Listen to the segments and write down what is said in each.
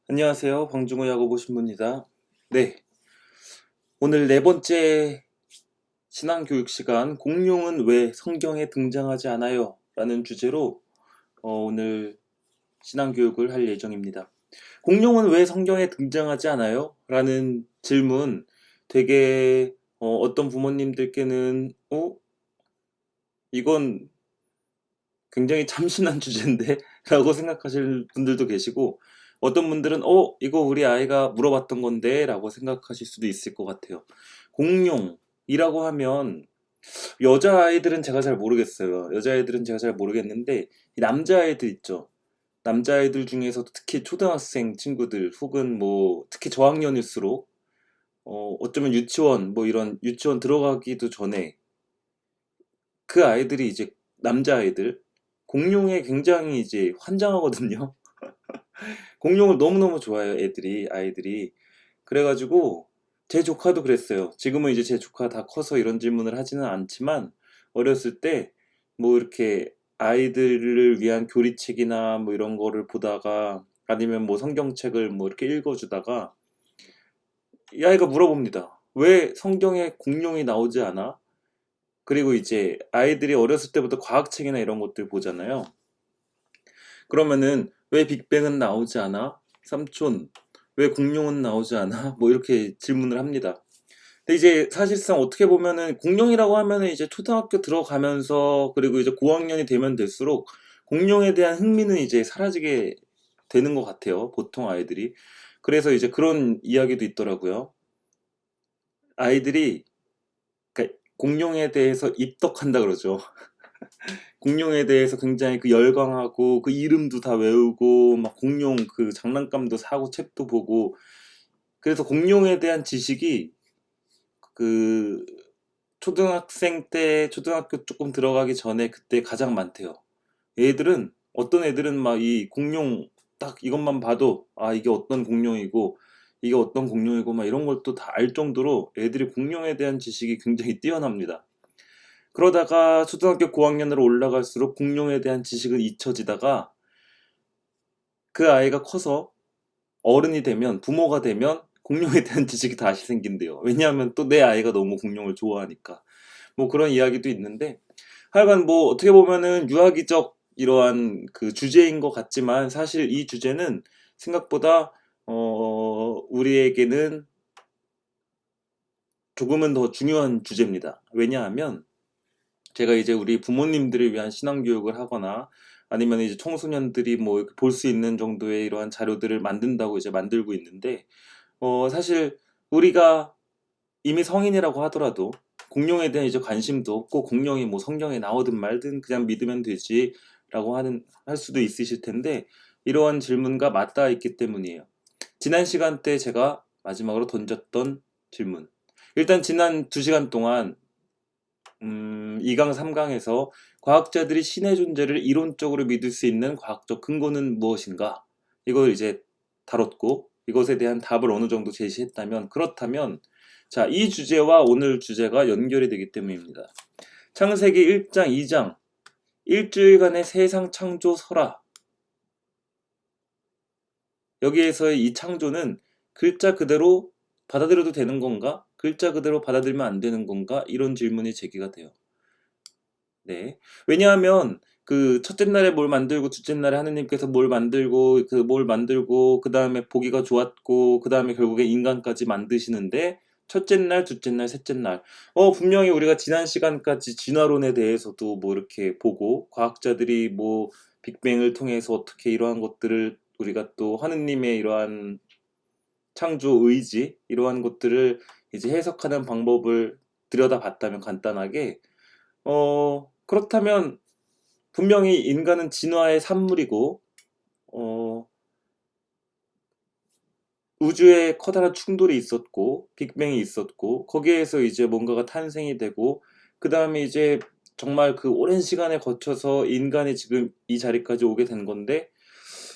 안녕하세요. 방중호 야구보 신부입니다. 네, 오늘 네 번째 신앙교육 시간 공룡은 왜 성경에 등장하지 않아요? 라는 주제로 오늘 신앙교육을 할 예정입니다. 공룡은 왜 성경에 등장하지 않아요? 라는 질문 되게 어떤 부모님들께는 이건 굉장히 참신한 주제인데? 라고 생각하실 분들도 계시고 어떤 분들은 이거 우리 아이가 물어봤던 건데? 라고 생각하실 수도 있을 것 같아요. 공룡이라고 하면 여자아이들은 제가 잘 모르겠어요. 여자아이들은 제가 잘 모르겠는데 이 남자아이들 있죠. 남자아이들 중에서도 특히 초등학생 친구들 혹은 뭐 특히 저학년일수록 어쩌면 유치원 뭐 이런 유치원 들어가기도 전에 그 아이들이 이제 남자아이들 공룡에 굉장히 이제 환장하거든요. 공룡을 너무너무 좋아해요, 아이들이. 그래가지고, 제 조카도 그랬어요. 지금은 이제 제 조카 다 커서 이런 질문을 하지는 않지만, 어렸을 때, 뭐 이렇게 아이들을 위한 교리책이나 뭐 이런 거를 보다가, 아니면 뭐 성경책을 뭐 이렇게 읽어주다가, 이 아이가 물어봅니다. 왜 성경에 공룡이 나오지 않아? 그리고 이제 아이들이 어렸을 때부터 과학책이나 이런 것들 보잖아요. 그러면은 왜 빅뱅은 나오지 않아? 삼촌, 왜 공룡은 나오지 않아? 뭐 이렇게 질문을 합니다. 근데 이제 사실상 어떻게 보면은 공룡이라고 하면은 이제 초등학교 들어가면서 그리고 이제 고학년이 되면 될수록 공룡에 대한 흥미는 이제 사라지게 되는 것 같아요. 보통 아이들이. 그래서 이제 그런 이야기도 있더라고요. 아이들이 그러니까 공룡에 대해서 입덕한다 그러죠. 공룡에 대해서 굉장히 그 열광하고 그 이름도 다 외우고 막 공룡 그 장난감도 사고 책도 보고 그래서 공룡에 대한 지식이 그 초등학생 때 초등학교 조금 들어가기 전에 그때 가장 많대요. 애들은 어떤 애들은 막 이 공룡 딱 이것만 봐도 아 이게 어떤 공룡이고 이게 어떤 공룡이고 막 이런 것도 다 알 정도로 애들이 공룡에 대한 지식이 굉장히 뛰어납니다. 그러다가 초등학교 고학년으로 올라갈수록 공룡에 대한 지식은 잊혀지다가 그 아이가 커서 어른이 되면 부모가 되면 공룡에 대한 지식이 다시 생긴대요. 왜냐하면 또 내 아이가 너무 공룡을 좋아하니까. 뭐 그런 이야기도 있는데 하여간 뭐 어떻게 보면은 유아기적 이러한 그 주제인 것 같지만 사실 이 주제는 생각보다 우리에게는 조금은 더 중요한 주제입니다. 왜냐하면 제가 이제 우리 부모님들을 위한 신앙교육을 하거나 아니면 이제 청소년들이 뭐 볼 수 있는 정도의 이러한 자료들을 만든다고 이제 만들고 있는데, 사실 우리가 이미 성인이라고 하더라도 공룡에 대한 이제 관심도 없고 공룡이 뭐 성경에 나오든 말든 그냥 믿으면 되지라고 할 수도 있으실 텐데 이러한 질문과 맞닿아 있기 때문이에요. 지난 시간 때 제가 마지막으로 던졌던 질문. 일단 지난 2시간 동안 2강, 3강에서 과학자들이 신의 존재를 이론적으로 믿을 수 있는 과학적 근거는 무엇인가? 이걸 이제 다뤘고, 이것에 대한 답을 어느 정도 제시했다면, 그렇다면, 자, 이 주제와 오늘 주제가 연결이 되기 때문입니다. 창세기 1장, 2장, 일주일간의 세상 창조 설화. 여기에서의 이 창조는 글자 그대로 받아들여도 되는 건가? 글자 그대로 받아들이면 안 되는 건가? 이런 질문이 제기가 돼요. 네. 왜냐하면 그 첫째 날에 뭘 만들고 둘째 날에 하느님께서 뭘 만들고 그 다음에 보기가 좋았고 그 다음에 결국에 인간까지 만드시는데 첫째 날, 둘째 날, 셋째 날 분명히 우리가 지난 시간까지 진화론에 대해서도 뭐 이렇게 보고 과학자들이 뭐 빅뱅을 통해서 어떻게 이러한 것들을 우리가 또 하느님의 이러한 창조 의지 이러한 것들을 이제 해석하는 방법을 들여다봤다면 간단하게 그렇다면 분명히 인간은 진화의 산물이고, 어, 우주에 커다란 충돌이 있었고, 빅뱅이 있었고, 거기에서 이제 뭔가가 탄생이 되고, 그 다음에 이제 정말 그 오랜 시간에 거쳐서 인간이 지금 이 자리까지 오게 된 건데,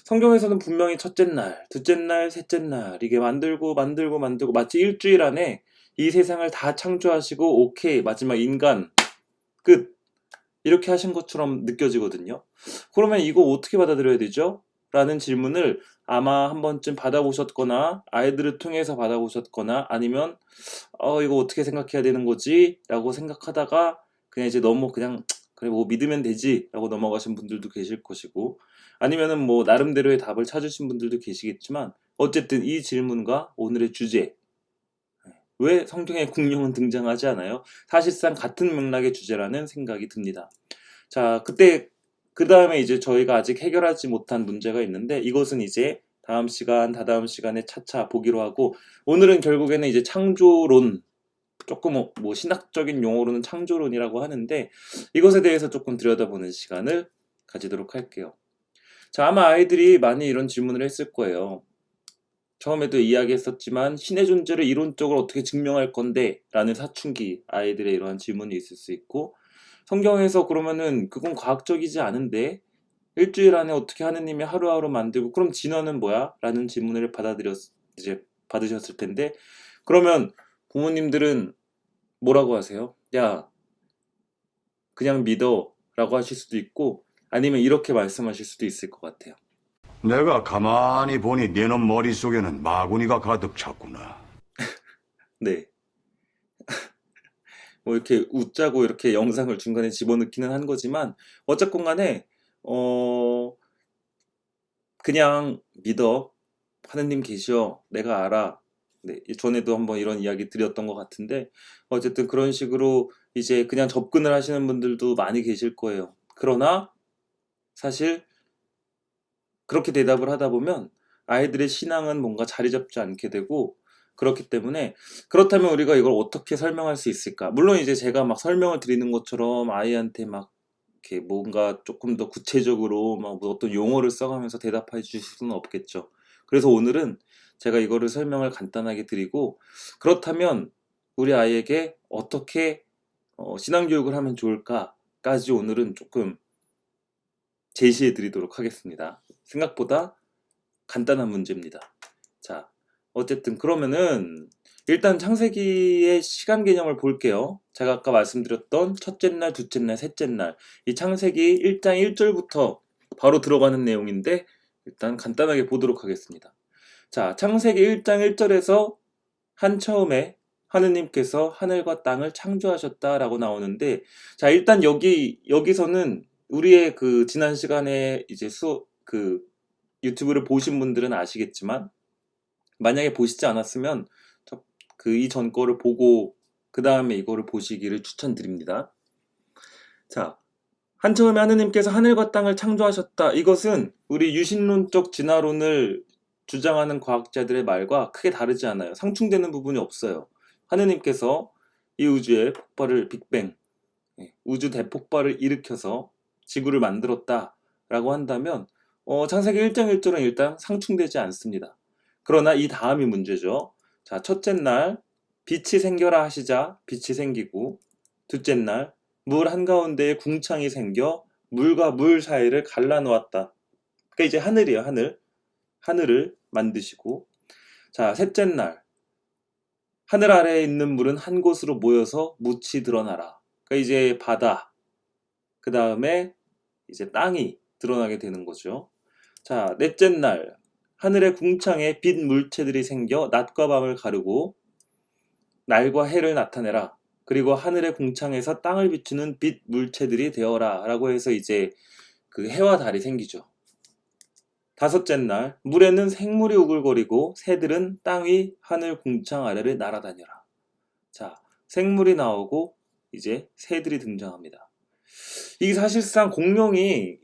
성경에서는 분명히 첫째 날, 둘째 날, 셋째 날, 이게 만들고, 마치 일주일 안에 이 세상을 다 창조하시고, 오케이, 마지막 인간, 끝. 이렇게 하신 것처럼 느껴지거든요. 그러면 이거 어떻게 받아들여야 되죠? 라는 질문을 아마 한 번쯤 받아보셨거나 아이들을 통해서 받아보셨거나 아니면 이거 어떻게 생각해야 되는 거지? 라고 생각하다가 그냥 이제 너무 그냥 그래 뭐 믿으면 되지 라고 넘어가신 분들도 계실 것이고 아니면은 뭐 나름대로의 답을 찾으신 분들도 계시겠지만 어쨌든 이 질문과 오늘의 주제 왜 성경에 공룡은 등장하지 않아요? 사실상 같은 맥락의 주제라는 생각이 듭니다. 자, 그 다음에 이제 저희가 아직 해결하지 못한 문제가 있는데 이것은 이제 다음 시간, 다다음 시간에 차차 보기로 하고 오늘은 결국에는 이제 창조론, 조금 뭐 신학적인 용어로는 창조론이라고 하는데 이것에 대해서 조금 들여다보는 시간을 가지도록 할게요. 자, 아마 아이들이 많이 이런 질문을 했을 거예요. 처음에도 이야기했었지만 신의 존재를 이론적으로 어떻게 증명할 건데? 라는 사춘기 아이들의 이러한 질문이 있을 수 있고 성경에서 그러면은 그건 과학적이지 않은데 일주일 안에 어떻게 하느님이 하루하루 만들고 그럼 진화는 뭐야? 라는 질문을 이제 받으셨을 텐데 그러면 부모님들은 뭐라고 하세요? 야, 그냥 믿어 라고 하실 수도 있고 아니면 이렇게 말씀하실 수도 있을 것 같아요. 내가 가만히 보니 네놈 머릿속에는 마구니가 가득 찼구나. 네. 뭐 이렇게 웃자고 이렇게 영상을 중간에 집어넣기는 한 거지만 어쨌건 간에 그냥 믿어. 하느님 계셔. 내가 알아. 네, 전에도 한번 이런 이야기 드렸던 것 같은데 어쨌든 그런 식으로 이제 그냥 접근을 하시는 분들도 많이 계실 거예요. 그러나 사실 그렇게 대답을 하다 보면 아이들의 신앙은 뭔가 자리 잡지 않게 되고 그렇기 때문에 그렇다면 우리가 이걸 어떻게 설명할 수 있을까? 물론 이제 제가 막 설명을 드리는 것처럼 아이한테 막 이렇게 뭔가 조금 더 구체적으로 막뭐 어떤 용어를 써가면서 대답해 주실 수는 없겠죠. 그래서 오늘은 제가 이거를 설명을 간단하게 드리고 그렇다면 우리 아이에게 어떻게 신앙교육을 하면 좋을까까지 오늘은 조금 제시해 드리도록 하겠습니다. 생각보다 간단한 문제입니다. 자, 어쨌든 그러면은 일단 창세기의 시간 개념을 볼게요. 제가 아까 말씀드렸던 첫째 날, 둘째 날, 셋째 날 이 창세기 1장 1절부터 바로 들어가는 내용인데 일단 간단하게 보도록 하겠습니다. 자, 창세기 1장 1절에서 처음에 하느님께서 하늘과 땅을 창조하셨다라고 나오는데 자, 일단 여기서는 우리의 그 지난 시간에 이제 유튜브를 보신 분들은 아시겠지만 만약에 보시지 않았으면 그 이전 거를 보고 그 다음에 이거를 보시기를 추천드립니다. 자, 처음에 하느님께서 하늘과 땅을 창조하셨다. 이것은 우리 유신론적 진화론을 주장하는 과학자들의 말과 크게 다르지 않아요. 상충되는 부분이 없어요. 하느님께서 이 우주의 폭발을 빅뱅, 우주 대폭발을 일으켜서 지구를 만들었다라고 한다면 창세기 1장 1절은 일단 상충되지 않습니다. 그러나 이 다음이 문제죠. 자, 첫째 날 빛이 생겨라 하시자 빛이 생기고 둘째 날 물 한가운데에 궁창이 생겨 물과 물 사이를 갈라놓았다. 그러니까 이제 하늘이에요, 하늘. 하늘을 만드시고 자, 셋째 날 하늘 아래에 있는 물은 한 곳으로 모여서 묻이 드러나라. 그러니까 이제 바다, 그 다음에 이제 땅이 드러나게 되는 거죠. 자, 넷째 날 하늘의 궁창에 빛 물체들이 생겨 낮과 밤을 가르고 날과 해를 나타내라. 그리고 하늘의 궁창에서 땅을 비추는 빛 물체들이 되어라. 라고 해서 이제 그 해와 달이 생기죠. 다섯째 날 물에는 생물이 우글거리고 새들은 땅 위 하늘 궁창 아래를 날아다녀라. 자, 생물이 나오고 이제 새들이 등장합니다. 이게 사실상 공룡이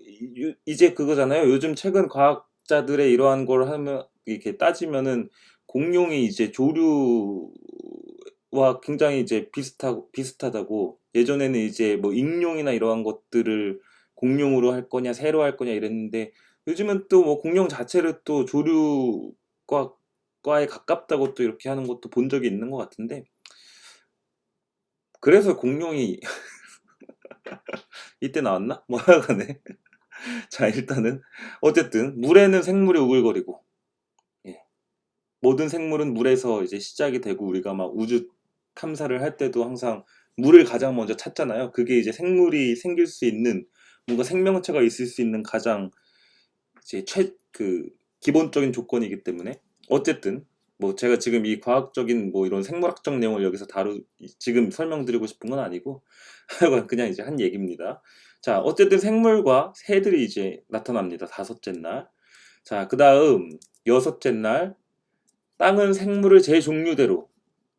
이제 그거잖아요. 요즘 최근 과학자들의 이러한 걸 하면 이렇게 따지면은 공룡이 이제 조류와 굉장히 이제 비슷하다고 예전에는 이제 뭐 익룡이나 이러한 것들을 공룡으로 할 거냐 새로 할 거냐 이랬는데 요즘은 또 뭐 공룡 자체를 또 조류과에 가깝다고 또 이렇게 하는 것도 본 적이 있는 것 같은데 그래서 공룡이 이때 나왔나? 뭐 하여간에 자, 일단은 어쨌든 물에는 생물이 우글거리고 예. 모든 생물은 물에서 이제 시작이 되고 우리가 막 우주 탐사를 할 때도 항상 물을 가장 먼저 찾잖아요. 그게 이제 생물이 생길 수 있는 뭔가 생명체가 있을 수 있는 가장 이제 그 기본적인 조건이기 때문에 어쨌든 뭐 제가 지금 이 과학적인 뭐 이런 생물학적 내용을 여기서 지금 설명드리고 싶은 건 아니고 그냥 이제 한 얘기입니다. 자, 어쨌든 생물과 새들이 이제 나타납니다. 다섯째 날. 자, 그다음 여섯째 날 땅은 생물을 제 종류대로,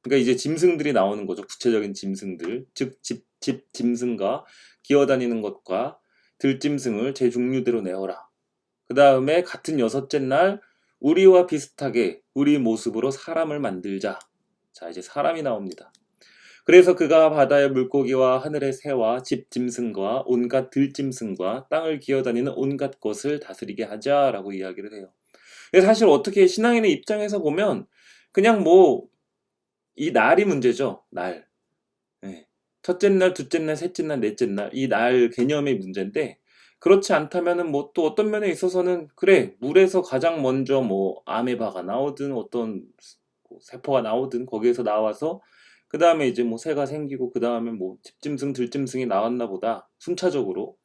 그러니까 이제 짐승들이 나오는 거죠. 구체적인 짐승들, 즉 집 짐승과 기어다니는 것과 들짐승을 제 종류대로 내어라. 그 다음에 같은 여섯째 날 우리와 비슷하게 우리 모습으로 사람을 만들자. 자, 이제 사람이 나옵니다. 그래서 그가 바다의 물고기와 하늘의 새와 집 짐승과 온갖 들짐승과 땅을 기어다니는 온갖 것을 다스리게 하자라고 이야기를 해요. 사실 어떻게 신앙인의 입장에서 보면 그냥 뭐 이 날이 문제죠. 날. 예. 첫째 날, 둘째 날, 셋째 날, 넷째 날, 이 날 개념이 문제인데, 그렇지 않다면은 뭐 또 어떤 면에 있어서는 그래, 물에서 가장 먼저 뭐 아메바가 나오든 어떤 세포가 나오든 거기에서 나와서 그 다음에 이제 뭐 새가 생기고 그 다음에 뭐 집짐승, 들짐승이 나왔나 보다 순차적으로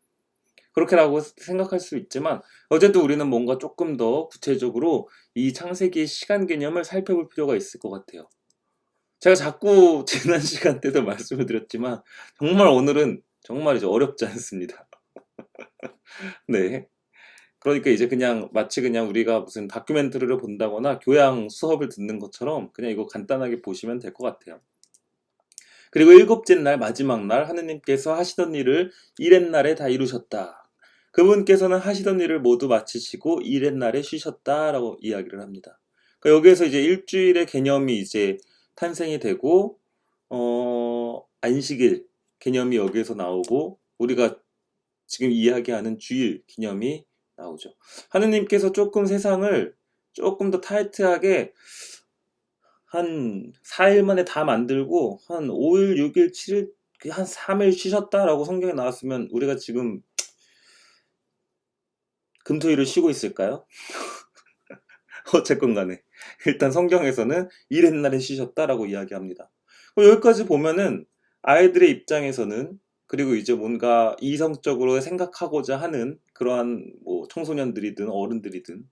그렇게라고 생각할 수 있지만, 어쨌든 우리는 뭔가 조금 더 구체적으로 이 창세기의 시간 개념을 살펴볼 필요가 있을 것 같아요. 제가 자꾸 지난 시간 때도 말씀을 드렸지만 정말 오늘은 정말 이제 어렵지 않습니다. 네. 그러니까 이제 그냥 마치 그냥 우리가 무슨 다큐멘터리를 본다거나 교양 수업을 듣는 것처럼 그냥 이거 간단하게 보시면 될 것 같아요. 그리고 일곱째 날 마지막 날 하느님께서 하시던 일을 이렛 날에 다 이루셨다. 그분께서는 하시던 일을 모두 마치시고 이렛 날에 쉬셨다라고 이야기를 합니다. 그러니까 여기에서 이제 일주일의 개념이 이제 탄생이 되고 안식일 개념이 여기에서 나오고 우리가 지금 이야기하는 주일 개념이 나오죠. 하느님께서 조금 세상을 조금 더 타이트하게 한 4일 만에 다 만들고 한 5일, 6일, 7일, 한 3일 쉬셨다라고 성경에 나왔으면 우리가 지금 금토일을 쉬고 있을까요? 어쨌건 간에 일단 성경에서는 이렛 날에 쉬셨다라고 이야기합니다. 여기까지 보면은 아이들의 입장에서는, 그리고 이제 뭔가 이성적으로 생각하고자 하는 그러한 뭐 청소년들이든 어른들이든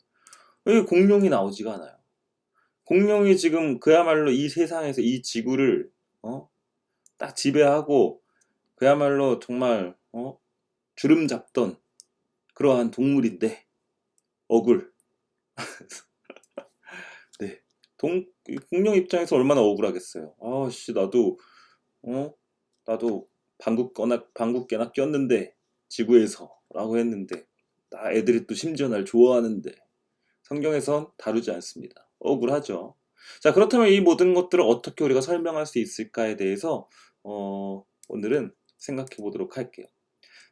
왜 공룡이 나오지가 않아요. 공룡이 지금 그야말로 이 세상에서 이 지구를 딱 지배하고 그야말로 정말 주름 잡던 그러한 동물인데 억울. 네. 공룡 입장에서 얼마나 억울하겠어요. 아씨 나도 방귀깨나 꼈는데 지구에서라고 했는데 애들이 또 심지어 날 좋아하는데 성경에선 다루지 않습니다. 억울하죠. 자, 그렇다면 이 모든 것들을 어떻게 우리가 설명할 수 있을까에 대해서 오늘은 생각해 보도록 할게요.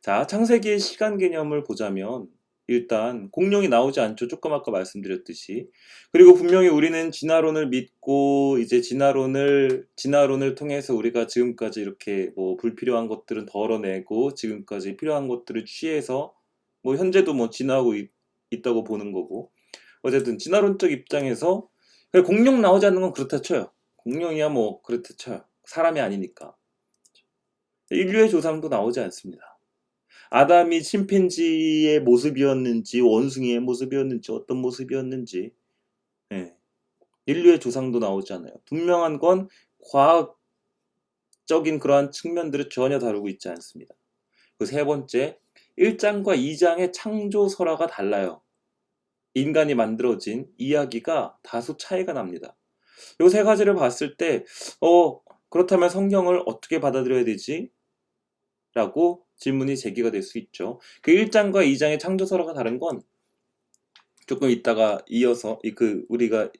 자, 창세기의 시간 개념을 보자면 일단 공룡이 나오지 않죠. 조금 아까 말씀드렸듯이. 그리고 분명히 우리는 진화론을 믿고 이제 진화론을 통해서 우리가 지금까지 이렇게 뭐 불필요한 것들은 덜어내고 지금까지 필요한 것들을 취해서 뭐 현재도 뭐 진화하고 있다고 보는 거고. 어쨌든 진화론적 입장에서 공룡 나오지 않는 건 그렇다 쳐요. 공룡이야 뭐 그렇다 쳐요. 사람이 아니니까. 인류의 조상도 나오지 않습니다. 아담이 침팬지의 모습이었는지 원숭이의 모습이었는지 어떤 모습이었는지 인류의 조상도 나오지 않아요. 분명한 건 과학적인 그러한 측면들을 전혀 다루고 있지 않습니다. 그 세 번째, 1장과 2장의 창조설화가 달라요. 인간이 만들어진 이야기가 다소 차이가 납니다. 이 세 가지를 봤을 때 그렇다면 성경을 어떻게 받아들여야 되지? 라고 질문이 제기가 될 수 있죠. 그 1장과 2장의 창조설화가 다른 건 조금 이따가 이어서 우리가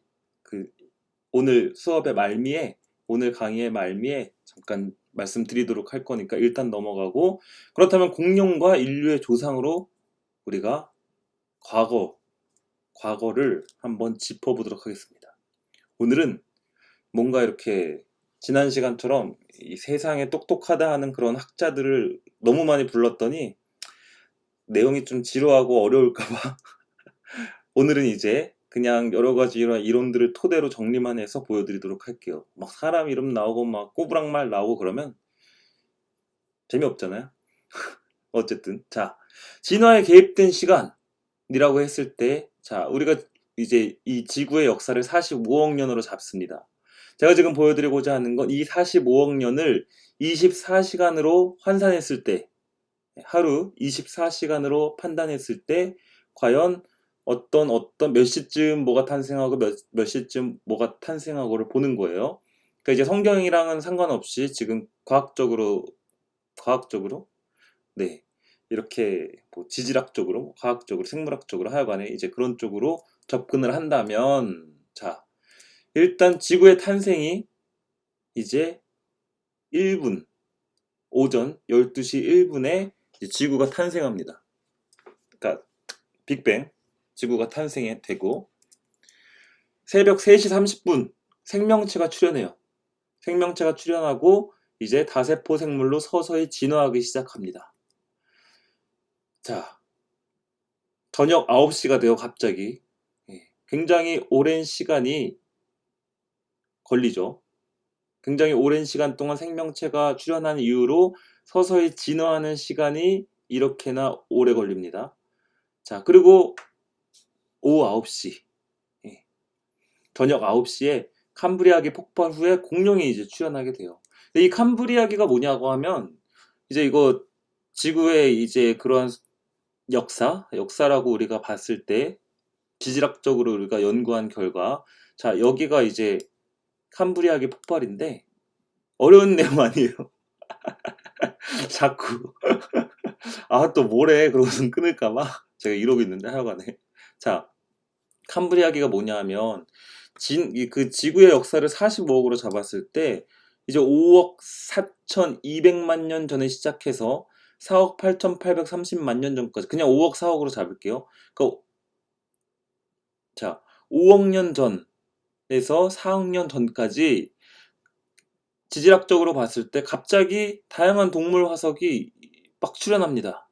오늘 수업의 말미에, 오늘 강의의 말미에 잠깐 말씀드리도록 할 거니까 일단 넘어가고, 그렇다면 공룡과 인류의 조상으로 우리가 과거를 한번 짚어보도록 하겠습니다. 오늘은 뭔가 이렇게 지난 시간처럼 이 세상에 똑똑하다 하는 그런 학자들을 너무 많이 불렀더니 내용이 좀 지루하고 어려울까봐 오늘은 이제 그냥 여러 가지 이런 이론들을 토대로 정리만 해서 보여드리도록 할게요. 막 사람 이름 나오고 막 꼬부랑말 나오고 그러면 재미없잖아요. 어쨌든 자, 진화에 개입된 시간, 이라고 했을 때, 자, 우리가 이제 이 지구의 역사를 45억 년으로 잡습니다. 제가 지금 보여드리고자 하는 건 이 45억 년을 24시간으로 환산했을 때, 하루 24시간으로 판단했을 때, 과연 몇 시쯤 뭐가 탄생하고 몇 시쯤 뭐가 탄생하고를 보는 거예요. 그러니까 이제 성경이랑은 상관없이 지금 과학적으로, 네. 이렇게 뭐 지질학적으로, 과학적으로, 생물학적으로 하여간에 이제 그런 쪽으로 접근을 한다면, 자, 일단 지구의 탄생이 이제 1분, 오전 12시 1분에 지구가 탄생합니다. 그러니까 빅뱅, 지구가 탄생이 되고, 새벽 3시 30분 생명체가 출현해요. 생명체가 출현하고 이제 다세포 생물로 서서히 진화하기 시작합니다. 자, 저녁 9시가 되어 갑자기 굉장히 오랜 시간이 걸리죠. 굉장히 오랜 시간 동안 생명체가 출현한 이후로 서서히 진화하는 시간이 이렇게나 오래 걸립니다. 자, 그리고 오후 9시, 저녁 9시에 캄브리아기 폭발 후에 공룡이 이제 출현하게 돼요. 근데 이 캄브리아기가 뭐냐고 하면 이제 이거 지구의 이제 그런 역사라고 우리가 봤을 때 지질학적으로 우리가 연구한 결과, 자, 여기가 이제 캄브리아기 폭발인데 어려운 내용 아니에요. 자꾸 또 뭐래 그러고선 끊을까봐 제가 이러고 있는데 하여간에, 자, 캄브리아기가 뭐냐 하면 그 지구의 역사를 45억으로 잡았을 때 이제 5억 4,200만 년 전에 시작해서 4억 8,830만 년 전까지, 그냥 5억 4억으로 잡을게요. 그러니까 자, 5억 년 전에서 4억 년 전까지 지질학적으로 봤을 때 갑자기 다양한 동물 화석이 막 출현합니다.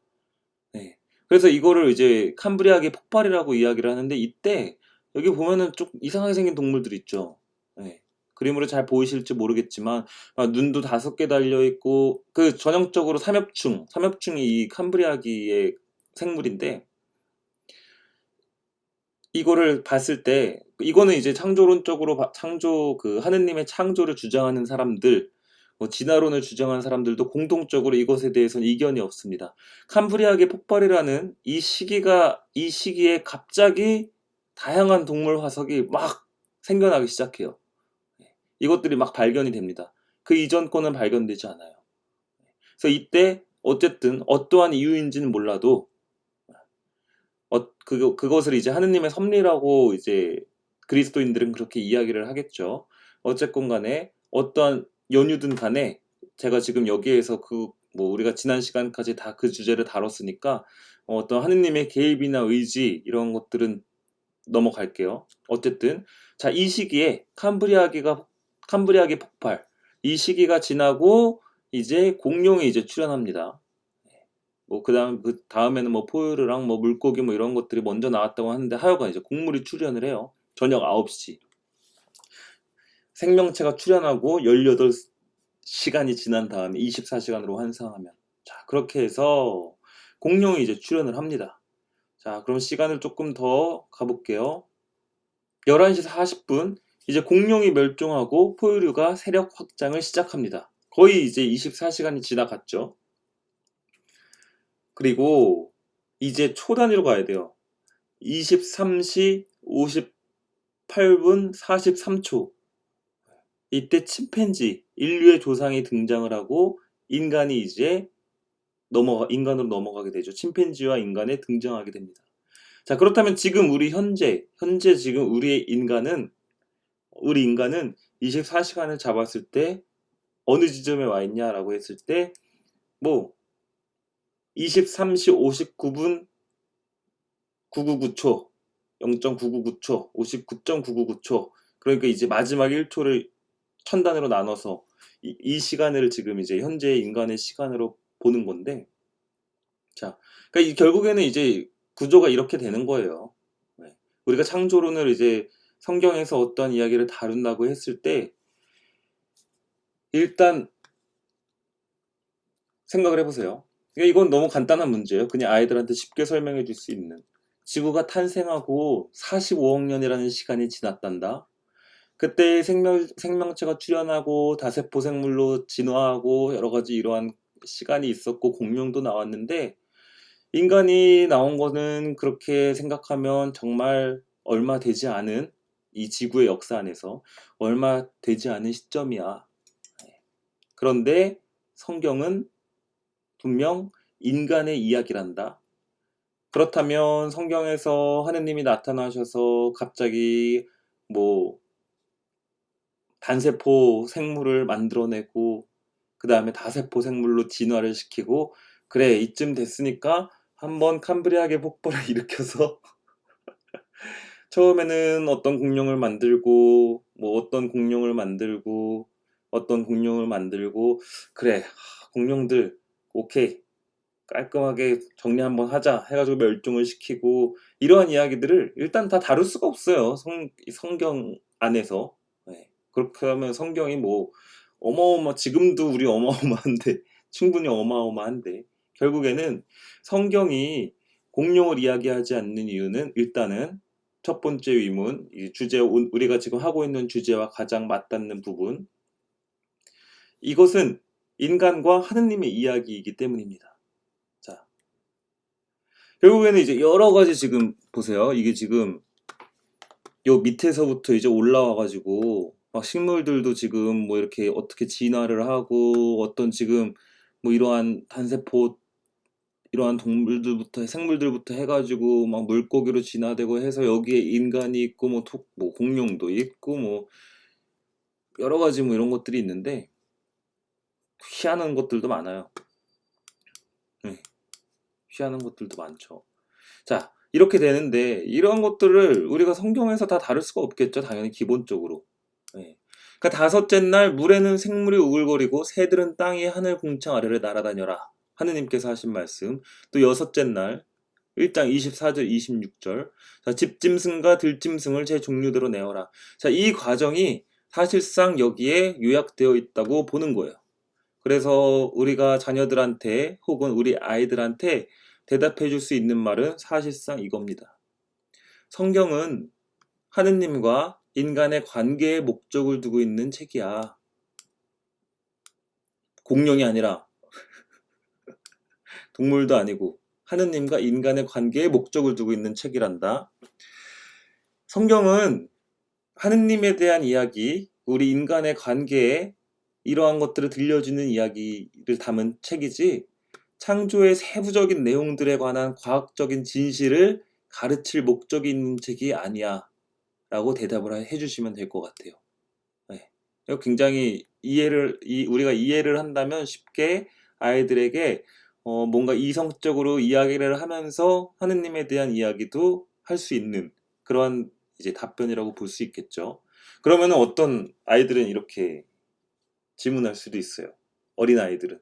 네. 그래서 이거를 이제 캄브리아기 폭발이라고 이야기를 하는데, 이때 여기 보면은 좀 이상하게 생긴 동물들 있죠. 네. 그림으로 잘 보이실지 모르겠지만 눈도 5개 달려 있고, 그 전형적으로 삼엽충이 이 캄브리아기의 생물인데, 이거를 봤을 때 이거는 이제 창조론적으로 하느님의 창조를 주장하는 사람들, 뭐 진화론을 주장하는 사람들도 공통적으로 이것에 대해서는 이견이 없습니다. 캄브리아계 폭발이라는 이 시기에 갑자기 다양한 동물 화석이 막 생겨나기 시작해요. 이것들이 막 발견이 됩니다. 그 이전 거는 발견되지 않아요. 그래서 이때 어쨌든 어떠한 이유인지는 몰라도 그것을 이제 하느님의 섭리라고 이제 그리스도인들은 그렇게 이야기를 하겠죠. 어쨌건 간에 어떠한 연유든 간에, 제가 지금 여기에서 뭐 우리가 지난 시간까지 다 그 주제를 다뤘으니까 어떤 하느님의 개입이나 의지 이런 것들은 넘어갈게요. 어쨌든 자, 이 시기에 캄브리아기 폭발, 이 시기가 지나고 이제 공룡이 이제 출현합니다. 뭐 그 다음에는 뭐 포유류랑 뭐 물고기 뭐 이런 것들이 먼저 나왔다고 하는데, 하여간 이제 곡물이 출현을 해요. 저녁 9시 생명체가 출현하고 18시간이 지난 다음에 24시간으로 환산하면, 자, 그렇게 해서 공룡이 이제 출현을 합니다. 자, 그럼 시간을 조금 더 가볼게요. 11시 40분 이제 공룡이 멸종하고 포유류가 세력 확장을 시작합니다. 거의 이제 24시간이 지나갔죠. 그리고 이제 초 단위로 가야 돼요. 23시 58분 43초. 이때 침팬지, 인류의 조상이 등장을 하고 인간이 이제 인간으로 넘어가게 되죠. 침팬지와 인간에 등장하게 됩니다. 자, 그렇다면 지금 현재 지금 우리 인간은 24시간을 잡았을 때 어느 지점에 와 있냐라고 했을 때, 뭐 23시 59분 999초, 0.999초, 59.999초. 그러니까 이제 마지막 1초를 천단으로 나눠서 이 시간을 지금 이제 현재 인간의 시간으로 보는 건데, 자, 그러니까 결국에는 이제 구조가 이렇게 되는 거예요. 네. 우리가 창조론을 이제 성경에서 어떤 이야기를 다룬다고 했을 때 일단 생각을 해보세요. 그러니까 이건 너무 간단한 문제예요. 그냥 아이들한테 쉽게 설명해 줄 수 있는. 지구가 탄생하고 45억 년이라는 시간이 지났단다. 그때 생명체가 출현하고 다세포 생물로 진화하고 여러 가지 이러한 시간이 있었고 공룡도 나왔는데 인간이 나온 거는 그렇게 생각하면 정말 얼마 되지 않은 이 지구의 역사 안에서 얼마 되지 않은 시점이야. 그런데 성경은 분명 인간의 이야기란다. 그렇다면 성경에서 하느님이 나타나셔서 갑자기 뭐 단세포 생물을 만들어내고 그 다음에 다세포 생물로 진화를 시키고 그래 이쯤 됐으니까 한번 캄브리아계 폭발을 일으켜서 처음에는 어떤 공룡을 만들고 뭐 어떤 공룡을 만들고 어떤 공룡을 만들고 그래 공룡들 오케이 깔끔하게 정리 한번 하자 해가지고 멸종을 시키고 이러한 이야기들을 일단 다 다룰 수가 없어요. 성경 안에서. 네. 그렇게 하면 성경이 뭐 지금도 우리 어마어마한데 충분히 어마어마한데 결국에는 성경이 공룡을 이야기하지 않는 이유는 일단은 첫 번째 의문, 이 주제 우리가 지금 하고 있는 주제와 가장 맞닿는 부분 이것은 인간과 하느님의 이야기이기 때문입니다. 자, 결국에는 이제 여러 가지 지금 보세요. 이게 지금 요 밑에서부터 이제 올라와가지고 막 식물들도 지금 뭐 이렇게 어떻게 진화를 하고 어떤 지금 뭐 이러한 단세포 이러한 동물들부터 생물들부터 해가지고 막 물고기로 진화되고 해서 여기에 인간이 있고 뭐 공룡도 있고 뭐 여러 가지 뭐 이런 것들이 있는데 희한한 것들도 많아요. 네, 희한한 것들도 많죠. 자, 이렇게 되는데 이런 것들을 우리가 성경에서 다 다룰 수가 없겠죠. 당연히 기본적으로. 네. 그러니까 다섯째 날 물에는 생물이 우글거리고 새들은 땅의 하늘 궁창 아래를 날아다녀라. 하느님께서 하신 말씀. 또 여섯째 날 1장 24절 26절. 자, 집짐승과 들짐승을 제 종류대로 내어라. 자, 이 과정이 사실상 여기에 요약되어 있다고 보는 거예요. 그래서 우리가 자녀들한테 혹은 우리 아이들한테 대답해 줄 수 있는 말은 사실상 이겁니다. 성경은 하느님과 인간의 관계에 목적을 두고 있는 책이야. 공룡이 아니라 동물도 아니고 하느님과 인간의 관계에 목적을 두고 있는 책이란다. 성경은 하느님에 대한 이야기, 우리 인간의 관계에 이러한 것들을 들려주는 이야기를 담은 책이지 창조의 세부적인 내용들에 관한 과학적인 진실을 가르칠 목적이 있는 책이 아니야 라고 대답을 해주시면 될 것 같아요. 네. 굉장히 우리가 이해를 한다면 쉽게 아이들에게 뭔가 이성적으로 이야기를 하면서 하느님에 대한 이야기도 할 수 있는 그러한 이제 답변이라고 볼 수 있겠죠. 그러면 어떤 아이들은 이렇게 질문할 수도 있어요. 어린 아이들은.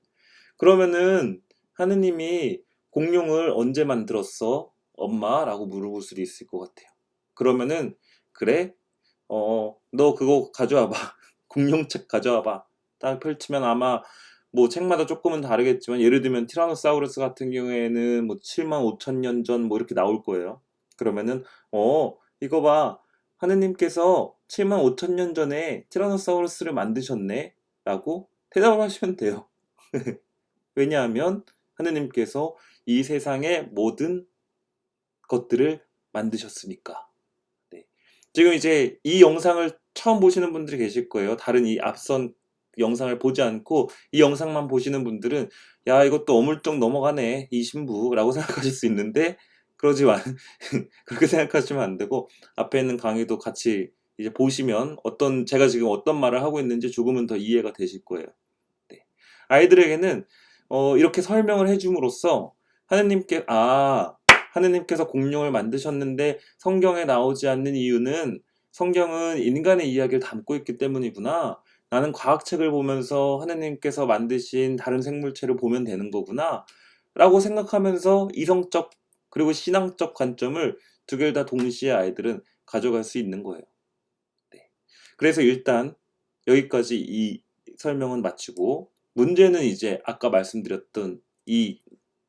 그러면은 하느님이 공룡을 언제 만들었어? 엄마라고 물어볼 수도 있을 것 같아요. 그러면은 그래? 너 그거 가져와봐. 공룡책 가져와봐. 딱 펼치면 아마 뭐 책마다 조금은 다르겠지만 예를 들면 티라노사우루스 같은 경우에는 뭐 7만 5천 년 전 뭐 이렇게 나올 거예요. 그러면은 이거 봐. 하느님께서 7만 5천 년 전에 티라노사우루스를 만드셨네. 라고 대답을 하시면 돼요. 왜냐하면 하느님께서 이 세상의 모든 것들을 만드셨으니까. 네. 지금 이제 이 영상을 처음 보시는 분들이 계실 거예요. 다른 이 앞선 영상을 보지 않고 이 영상만 보시는 분들은 야 이것도 어물쩍 넘어가네 이 신부라고 생각하실 수 있는데 그러지만 그렇게 생각하시면 안 되고 앞에 있는 강의도 같이 이제 보시면 제가 지금 어떤 말을 하고 있는지 조금은 더 이해가 되실 거예요. 네. 아이들에게는 이렇게 설명을 해줌으로써 하느님께서 공룡을 만드셨는데 성경에 나오지 않는 이유는 성경은 인간의 이야기를 담고 있기 때문이구나. 나는 과학책을 보면서 하느님께서 만드신 다른 생물체를 보면 되는 거구나. 라고 생각하면서 이성적 그리고 신앙적 관점을 두 개를 다 동시에 아이들은 가져갈 수 있는 거예요. 네. 그래서 일단 여기까지 이 설명은 마치고 문제는 이제 아까 말씀드렸던 이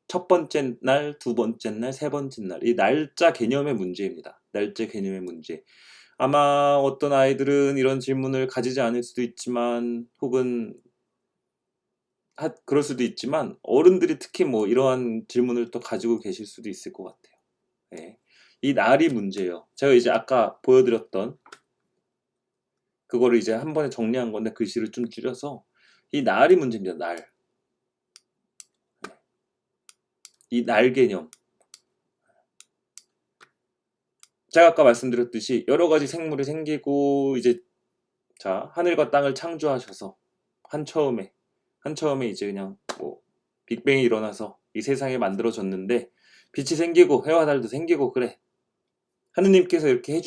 첫 번째 날, 두 번째 날, 세 번째 날. 이 날짜 개념의 문제입니다. 날짜 개념의 문제. 아마 어떤 아이들은 이런 질문을 가지지 않을 수도 있지만, 혹은 그럴 수도 있지만, 어른들이 특히 뭐 이러한 질문을 또 가지고 계실 수도 있을 것 같아요. 예. 이 날이 문제예요. 제가 이제 아까 보여드렸던 그거를 이제 한 번에 정리한 건데 글씨를 좀 줄여서 이 날이 문제입니다. 날. 이 날 개념. 제가 아까 말씀드렸듯이 여러 가지 생물이 생기고 이제 자, 하늘과 땅을 창조하셔서 한처음에 이제 그냥 뭐 빅뱅이 일어나서 이 세상이 만들어졌는데 빛이 생기고 해와 달도 생기고 그래. 하느님께서 이렇게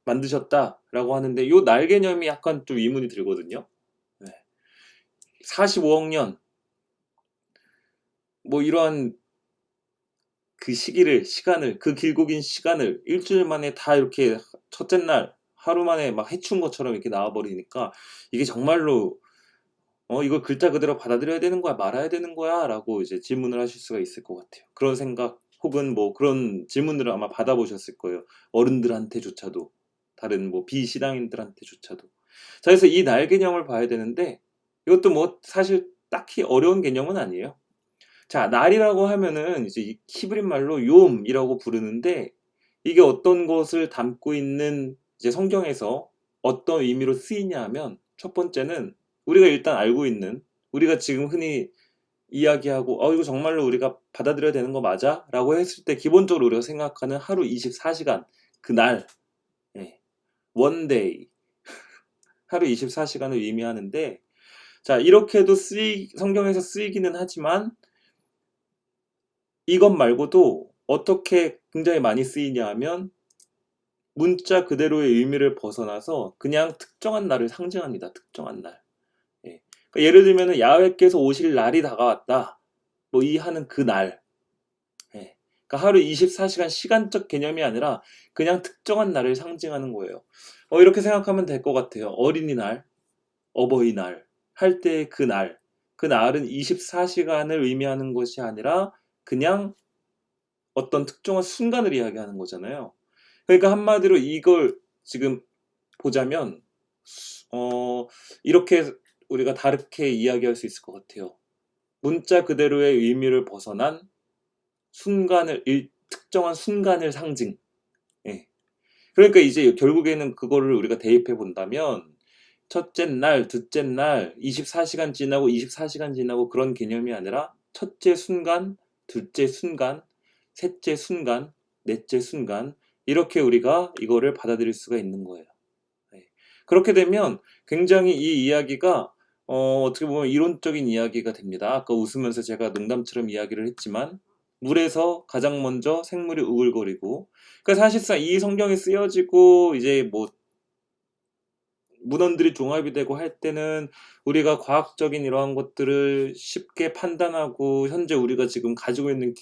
만드셨다라고 하는데 요 날 개념이 약간 좀 의문이 들거든요. 네. 45억 년 뭐 이러한 그 시간을, 그 길고 긴 시간을 일주일 만에 다 이렇게 첫째 날 하루 만에 막 해춘 것처럼 이렇게 나와버리니까 이게 정말로 이걸 글자 그대로 받아들여야 되는 거야, 말아야 되는 거야? 라고 이제 질문을 하실 수가 있을 것 같아요. 그런 생각, 혹은 뭐 그런 질문들을 아마 받아보셨을 거예요. 어른들한테조차도, 다른 뭐 비신앙인들한테조차도. 자, 그래서 이 날 개념을 봐야 되는데, 이것도 뭐 사실 딱히 어려운 개념은 아니에요. 자, 날이라고 하면은 이제 이 히브리 말로 욤이라고 부르는데, 이게 어떤 것을 담고 있는 이제 성경에서 어떤 의미로 쓰이냐 하면, 첫 번째는 우리가 일단 알고 있는, 우리가 지금 흔히 이야기하고 이거 정말로 우리가 받아들여야 되는 거 맞아? 라고 했을 때 기본적으로 우리가 생각하는 하루 24시간, 그날, 예, one day, 하루 24시간을 의미하는데, 자, 이렇게도 성경에서 쓰이기는 하지만 이것 말고도 어떻게 굉장히 많이 쓰이냐 하면 문자 그대로의 의미를 벗어나서 그냥 특정한 날을 상징합니다. 특정한 날. 예. 그러니까 예를 들면 야훼께서 오실 날이 다가왔다. 뭐 이 하는 그 날. 예. 그러니까 하루 24시간 시간적 개념이 아니라 그냥 특정한 날을 상징하는 거예요. 이렇게 생각하면 될 것 같아요. 어린이날, 어버이날 할 때 그 날. 그 날은 24시간을 의미하는 것이 아니라 그냥 어떤 특정한 순간을 이야기하는 거잖아요. 그러니까 한마디로 이걸 지금 보자면 이렇게 우리가 다르게 이야기할 수 있을 것 같아요. 문자 그대로의 의미를 벗어난 특정한 순간을 상징. 예. 그러니까 이제 결국에는 그거를 우리가 대입해 본다면 첫째 날, 둘째 날, 24시간 지나고 24시간 지나고 그런 개념이 아니라 첫째 순간, 둘째 순간, 셋째 순간, 넷째 순간 이렇게 우리가 이거를 받아들일 수가 있는 거예요. 네. 그렇게 되면 굉장히 이 이야기가 어떻게 보면 이론적인 이야기가 됩니다. 아까 웃으면서 제가 농담처럼 이야기를 했지만 물에서 가장 먼저 생물이 우글거리고 그러니까 사실상 이 성경이 쓰여지고 이제 뭐 문헌들이 종합이 되고 할 때는 우리가 과학적인 이러한 것들을 쉽게 판단하고 현재 우리가 지금 가지고 있는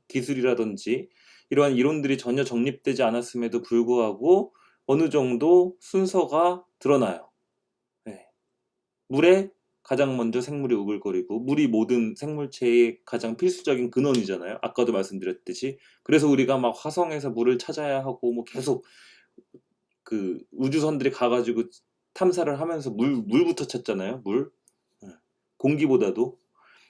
기술이라든지 이러한 이론들이 전혀 정립되지 않았음에도 불구하고 어느 정도 순서가 드러나요. 네. 물에 가장 먼저 생물이 우글거리고 물이 모든 생물체의 가장 필수적인 근원이잖아요. 아까도 말씀드렸듯이. 그래서 우리가 막 화성에서 물을 찾아야 하고 뭐 계속 그 우주선들이 가가지고 탐사를 하면서 물부터 찾잖아요. 물. 예. 공기보다도.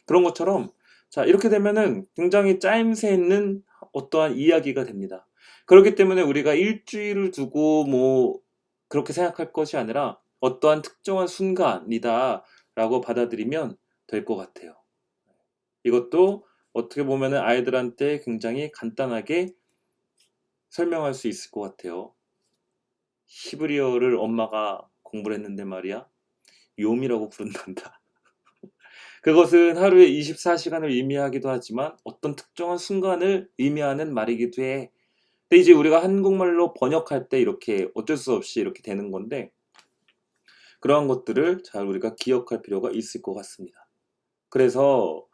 그런 것처럼 자 이렇게 되면은 굉장히 짜임새 있는 어떠한 이야기가 됩니다. 그렇기 때문에 우리가 일주일을 두고 뭐 그렇게 생각할 것이 아니라 어떠한 특정한 순간이다라고 받아들이면 될 것 같아요. 이것도 어떻게 보면은 아이들한테 굉장히 간단하게 설명할 수 있을 것 같아요. 히브리어를 엄마가 공부를 했는데 말이야. 욤이라고 부른단다. 그것은 하루에 24시간을 의미하기도 하지만 어떤 특정한 순간을 의미하는 말이기도 해. 근데 이제 우리가 한국말로 번역할 때 이렇게 어쩔 수 없이 이렇게 되는 건데 그러한 것들을 잘 우리가 기억할 필요가 있을 것 같습니다. 그래서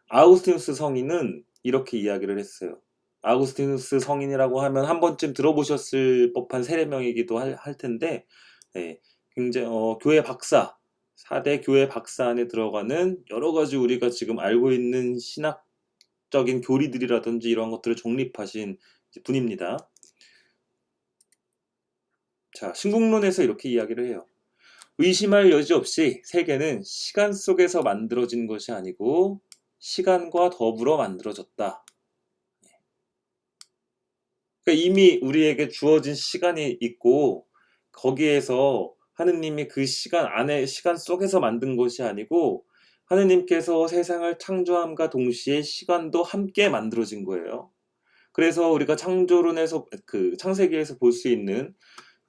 아우구스티누스 성인은 이렇게 이야기를 했어요. 아우구스티누스 성인이라고 하면 한 번쯤 들어보셨을 법한 세례명이기도 할 텐데 네, 굉장히 교회 박사 4대 교회 박사 안에 들어가는 여러 가지 우리가 지금 알고 있는 신학 적인 교리들이라든지 이런 것들을 정립하신 분입니다. 자, 신국론에서 이렇게 이야기를 해요. 의심할 여지 없이 세계는 시간 속에서 만들어진 것이 아니고 시간과 더불어 만들어졌다. 그러니까 이미 우리에게 주어진 시간이 있고 거기에서 하느님이 그 시간 안에 시간 속에서 만든 것이 아니고 하느님께서 세상을 창조함과 동시에 시간도 함께 만들어진 거예요. 그래서 우리가 창조론에서 그 창세기에서 볼 수 있는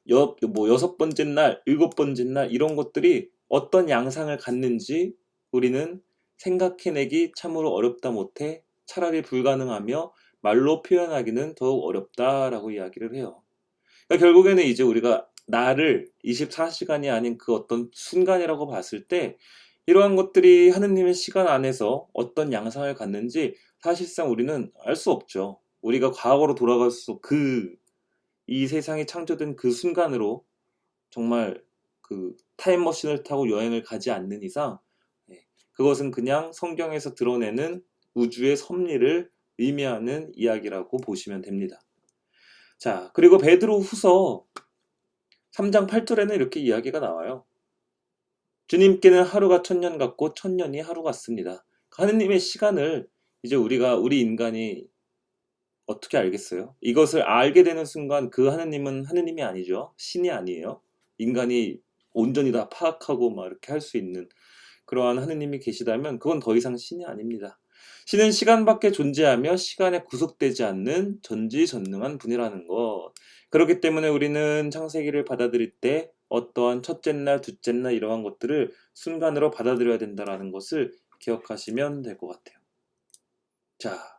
여섯 번째 날, 일곱 번째 날 이런 것들이 어떤 양상을 갖는지 우리는 생각해내기 참으로 어렵다 못해 차라리 불가능하며 말로 표현하기는 더욱 어렵다라고 이야기를 해요. 그러니까 결국에는 이제 우리가 나를 24시간이 아닌 그 어떤 순간이라고 봤을 때 이러한 것들이 하느님의 시간 안에서 어떤 양상을 갖는지 사실상 우리는 알 수 없죠. 우리가 과거로 돌아갈 수 이 세상이 창조된 그 순간으로 정말 그 타임머신을 타고 여행을 가지 않는 이상 그것은 그냥 성경에서 드러내는 우주의 섭리를 의미하는 이야기라고 보시면 됩니다. 자, 그리고 베드로 후서 3장 8절에는 이렇게 이야기가 나와요. 주님께는 하루가 1000년 같고 1000년이 하루 같습니다. 하느님의 시간을 이제 우리 인간이 어떻게 알겠어요? 이것을 알게 되는 순간 그 하느님은 하느님이 아니죠. 신이 아니에요. 인간이 온전히 다 파악하고 막 이렇게 할 수 있는 그러한 하느님이 계시다면 그건 더 이상 신이 아닙니다. 신은 시간 밖에 존재하며 시간에 구속되지 않는 전지전능한 분이라는 것. 그렇기 때문에 우리는 창세기를 받아들일 때 어떠한 첫째 날, 둘째 날 이러한 것들을 순간으로 받아들여야 된다는 것을 기억하시면 될 것 같아요. 자,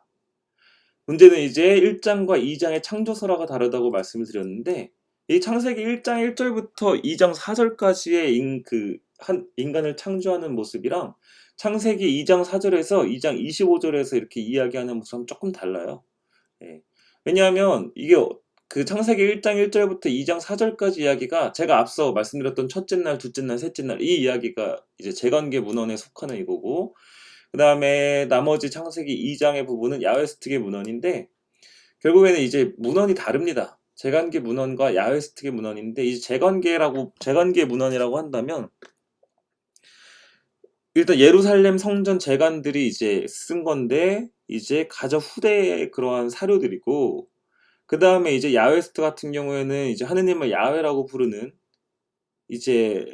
문제는 이제 1장과 2장의 창조설화가 다르다고 말씀을 드렸는데 이 창세기 1장 1절부터 2장 4절까지의 인간을 창조하는 모습이랑 창세기 2장 4절에서 2장 25절에서 이렇게 이야기하는 모습은 조금 달라요. 왜냐하면 이게 그 창세기 1장 1절부터 2장 4절까지 이야기가 제가 앞서 말씀드렸던 첫째 날, 둘째 날, 셋째 날 이 이야기가 이제 재관계 문헌에 속하는 이거고 그 다음에 나머지 창세기 2장의 부분은 야훼스특의 문헌인데 결국에는 이제 문헌이 다릅니다. 재관계 문헌과 야훼스특의 문헌인데 이 재관계 문헌이라고 한다면 일단 예루살렘 성전 재관들이 이제 쓴 건데 이제 가장 후대의 그러한 사료들이고 그 다음에 이제 야훼스트 같은 경우에는 이제 하느님을 야훼라고 부르는 이제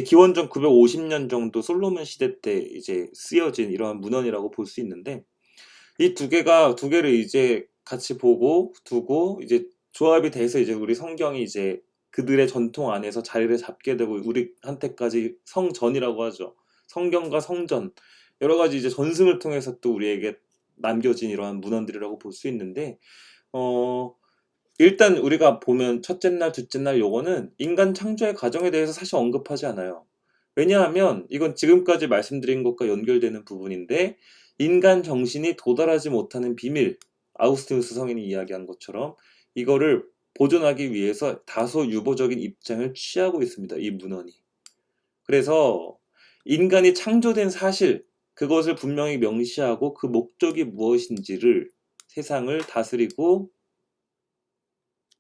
기원전 950년 정도 솔로몬 시대 때 이제 쓰여진 이러한 문헌이라고 볼 수 있는데 이 두 개를 이제 같이 보고 두고 이제 조합이 돼서 이제 우리 성경이 이제 그들의 전통 안에서 자리를 잡게 되고 우리한테까지 성전이라고 하죠. 성경과 성전 여러 가지 이제 전승을 통해서 또 우리에게 남겨진 이러한 문헌들이라고 볼 수 있는데 일단 우리가 보면 첫째 날, 둘째 날 요거는 인간 창조의 과정에 대해서 사실 언급하지 않아요. 왜냐하면 이건 지금까지 말씀드린 것과 연결되는 부분인데 인간 정신이 도달하지 못하는 비밀, 아우구스티누스 성인이 이야기한 것처럼 이거를 보존하기 위해서 다소 유보적인 입장을 취하고 있습니다. 이 문헌이. 그래서 인간이 창조된 사실, 그것을 분명히 명시하고 그 목적이 무엇인지를 세상을 다스리고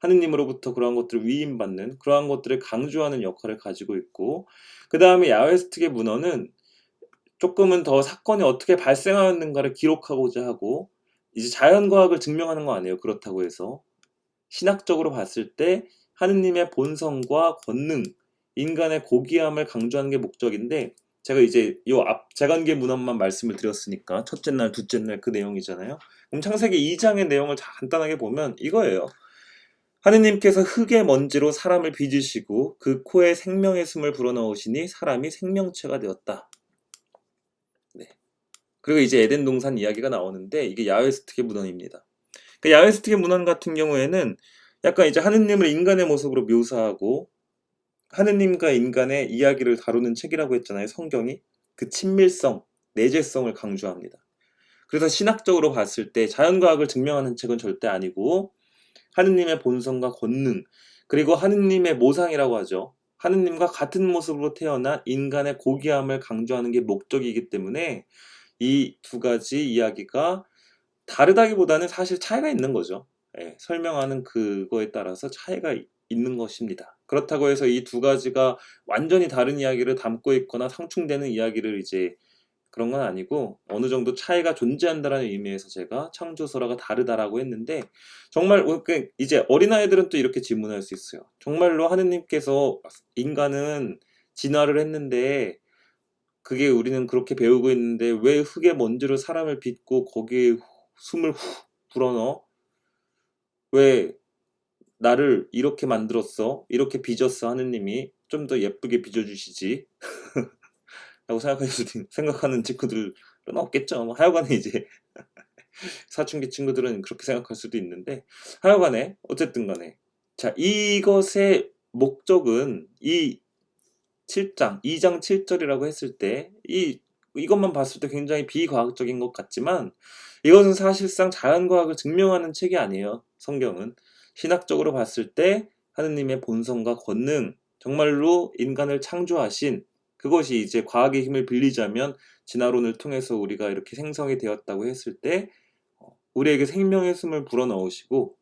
하느님으로부터 그러한 것들을 위임받는 그러한 것들을 강조하는 역할을 가지고 있고 그 다음에 야훼스특의 문헌은 조금은 더 사건이 어떻게 발생하였는가를 기록하고자 하고 이제 자연과학을 증명하는 거 아니에요. 그렇다고 해서 신학적으로 봤을 때 하느님의 본성과 권능, 인간의 고귀함을 강조하는 게 목적인데 제가 이제 요 앞 재관계 문헌만 말씀을 드렸으니까 첫째 날, 둘째 날 그 내용이잖아요. 그럼 창세기 2장의 내용을 간단하게 보면 이거예요. 하느님께서 흙의 먼지로 사람을 빚으시고 그 코에 생명의 숨을 불어넣으시니 사람이 생명체가 되었다. 네. 그리고 이제 에덴 동산 이야기가 나오는데 이게 야훼스특의 문헌입니다. 그 야훼스특의 문헌 같은 경우에는 약간 이제 하느님을 인간의 모습으로 묘사하고 하느님과 인간의 이야기를 다루는 책이라고 했잖아요. 성경이. 그 친밀성, 내재성을 강조합니다. 그래서 신학적으로 봤을 때 자연과학을 증명하는 책은 절대 아니고 하느님의 본성과 권능 그리고 하느님의 모상이라고 하죠. 하느님과 같은 모습으로 태어난 인간의 고귀함을 강조하는 게 목적이기 때문에 이 두 가지 이야기가 다르다기보다는 사실 차이가 있는 거죠. 예, 설명하는 그거에 따라서 차이가 있는 것입니다. 그렇다고 해서 이 두 가지가 완전히 다른 이야기를 담고 있거나 상충되는 이야기를 이제 그런 건 아니고 어느 정도 차이가 존재한다라는 의미에서 제가 창조설화가 다르다라고 했는데 정말 이제 어린아이들은 또 이렇게 질문할 수 있어요. 정말로 하느님께서 인간은 진화를 했는데 그게 우리는 그렇게 배우고 있는데 왜 흙의 먼지로 사람을 빚고 거기에 숨을 후 불어넣어? 왜 나를 이렇게 만들었어? 이렇게 빚었어? 하느님이 좀 더 예쁘게 빚어주시지? 라고 생각하는 친구들은 없겠죠. 뭐 하여간에 이제 사춘기 친구들은 그렇게 생각할 수도 있는데 하여간에 어쨌든 간에 자 이것의 목적은 이 7장 2장 7절이라고 했을 때 이것만 봤을 때 굉장히 비과학적인 것 같지만 이것은 사실상 자연과학을 증명하는 책이 아니에요. 성경은 신학적으로 봤을 때 하느님의 본성과 권능 정말로 인간을 창조하신 그것이 이제 과학의 힘을 빌리자면 진화론을 통해서 우리가 이렇게 생성이 되었다고 했을 때 우리에게 생명의 숨을 불어넣으시고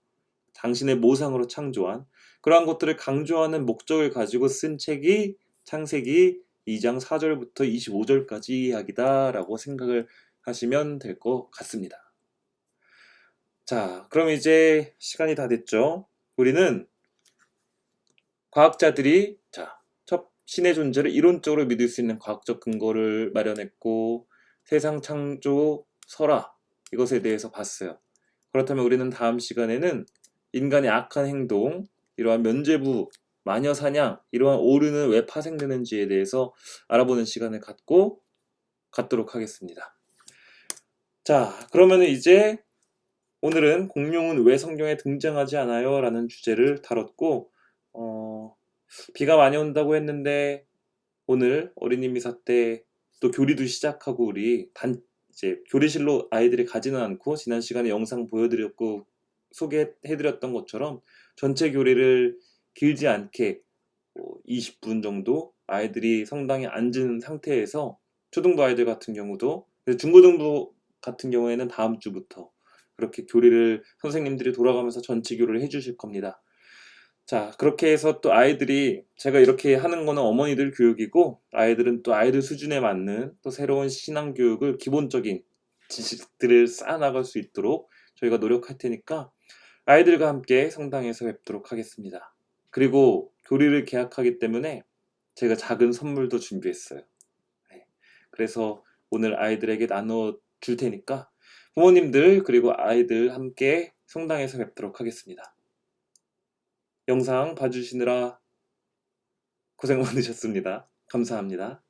당신의 모상으로 창조한 그러한 것들을 강조하는 목적을 가지고 쓴 책이 창세기 2장 4절부터 25절까지 이야기다라고 생각을 하시면 될 것 같습니다. 자, 그럼 이제 시간이 다 됐죠. 우리는 과학자들이 신의 존재를 이론적으로 믿을 수 있는 과학적 근거를 마련했고 세상 창조 설화 이것에 대해서 봤어요. 그렇다면 우리는 다음 시간에는 인간의 악한 행동, 이러한 면죄부, 마녀 사냥, 이러한 오류는 왜 파생되는지에 대해서 알아보는 시간을 갖도록 하겠습니다. 자, 그러면 이제 오늘은 공룡은 왜 성경에 등장하지 않아요? 라는 주제를 다뤘고 비가 많이 온다고 했는데 오늘 어린이 미사 때 또 교리도 시작하고 우리 이제 교리실로 아이들이 가지는 않고 지난 시간에 영상 보여드렸고 소개해드렸던 것처럼 전체 교리를 길지 않게 20분 정도 아이들이 성당에 앉은 상태에서 초등부 아이들 같은 경우도 중고등부 같은 경우에는 다음 주부터 그렇게 교리를 선생님들이 돌아가면서 전체 교리를 해주실 겁니다. 자, 그렇게 해서 또 아이들이 제가 이렇게 하는 거는 어머니들 교육이고 아이들은 또 아이들 수준에 맞는 또 새로운 신앙 교육을 기본적인 지식들을 쌓아나갈 수 있도록 저희가 노력할 테니까 아이들과 함께 성당에서 뵙도록 하겠습니다. 그리고 교리를 개학하기 때문에 제가 작은 선물도 준비했어요. 네. 그래서 오늘 아이들에게 나눠줄 테니까 부모님들 그리고 아이들 함께 성당에서 뵙도록 하겠습니다. 영상 봐주시느라 고생 많으셨습니다. 감사합니다.